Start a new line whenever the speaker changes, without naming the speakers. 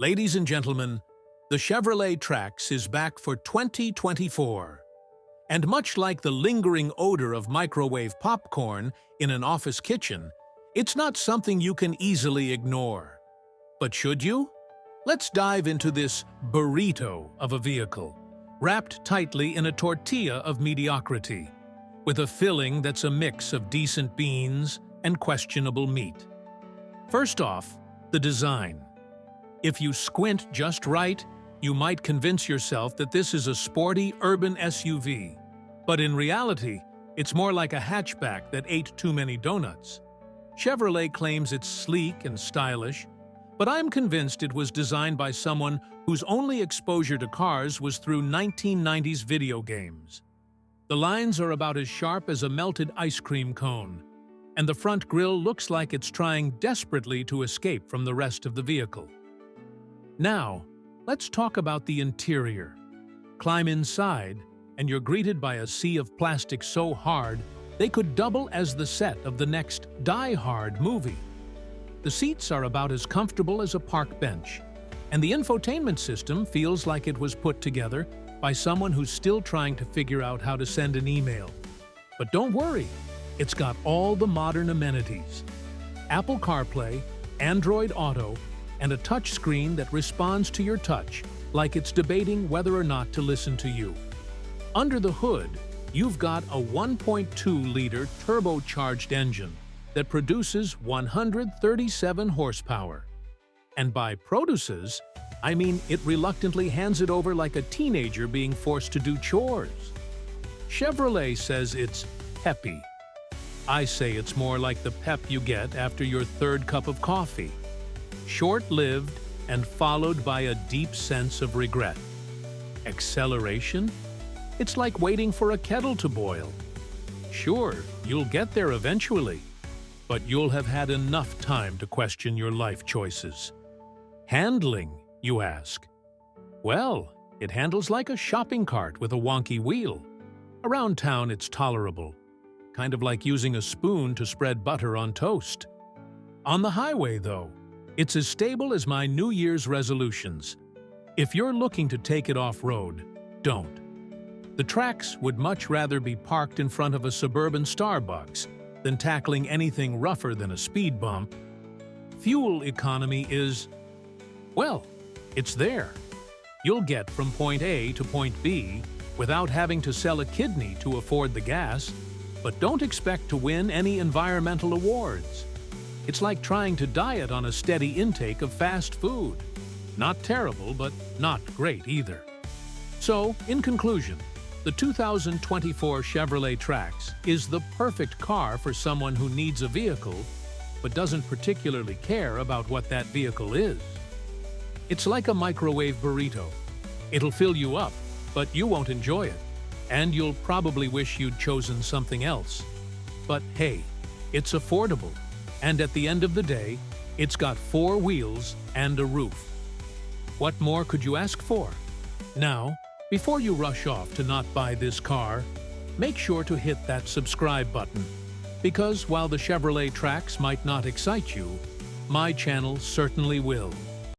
Ladies and gentlemen, the Chevrolet Trax is back for 2024. And much like the lingering odor of microwave popcorn in an office kitchen, it's not something you can easily ignore. But should you? Let's dive into this burrito of a vehicle, wrapped tightly in a tortilla of mediocrity, with a filling that's a mix of decent beans and questionable meat. First off, the design. If you squint just right, you might convince yourself that this is a sporty urban SUV. But in reality, it's more like a hatchback that ate too many donuts. Chevrolet claims it's sleek and stylish, but I'm convinced it was designed by someone whose only exposure to cars was through 1990s video games. The lines are about as sharp as a melted ice cream cone, and the front grille looks like it's trying desperately to escape from the rest of the vehicle. Now, let's talk about the interior. Climb inside, and you're greeted by a sea of plastic so hard they could double as the set of the next Die Hard movie. The seats are about as comfortable as a park bench, and the infotainment system feels like it was put together by someone who's still trying to figure out how to send an email. But don't worry, it's got all the modern amenities: Apple CarPlay, Android Auto, and a touchscreen that responds to your touch like it's debating whether or not to listen to you. Under the hood, you've got a 1.2-liter turbocharged engine that produces 137 horsepower. And by produces, I mean it reluctantly hands it over like a teenager being forced to do chores. Chevrolet says it's peppy. I say it's more like the pep you get after your third cup of coffee. Short-lived and followed by a deep sense of regret. Acceleration? It's like waiting for a kettle to boil. Sure, you'll get there eventually, but you'll have had enough time to question your life choices. Handling, you ask? Well, it handles like a shopping cart with a wonky wheel. Around town it's tolerable, kind of like using a spoon to spread butter on toast. On the highway, though, it's as stable as my New Year's resolutions. If you're looking to take it off-road, don't. The Trax would much rather be parked in front of a suburban Starbucks than tackling anything rougher than a speed bump. Fuel economy is, well, it's there. You'll get from point A to point B without having to sell a kidney to afford the gas, but don't expect to win any environmental awards. It's like trying to diet on a steady intake of fast food. Not terrible, but not great either. So, in conclusion, the 2024 Chevrolet Trax is the perfect car for someone who needs a vehicle but doesn't particularly care about what that vehicle is. It's like a microwave burrito. It'll fill you up, but you won't enjoy it, and you'll probably wish you'd chosen something else. But hey, it's affordable. And at the end of the day, it's got 4 wheels and a roof. What more could you ask for? Now, before you rush off to not buy this car, make sure to hit that subscribe button. Because while the Chevrolet Trax might not excite you, my channel certainly will.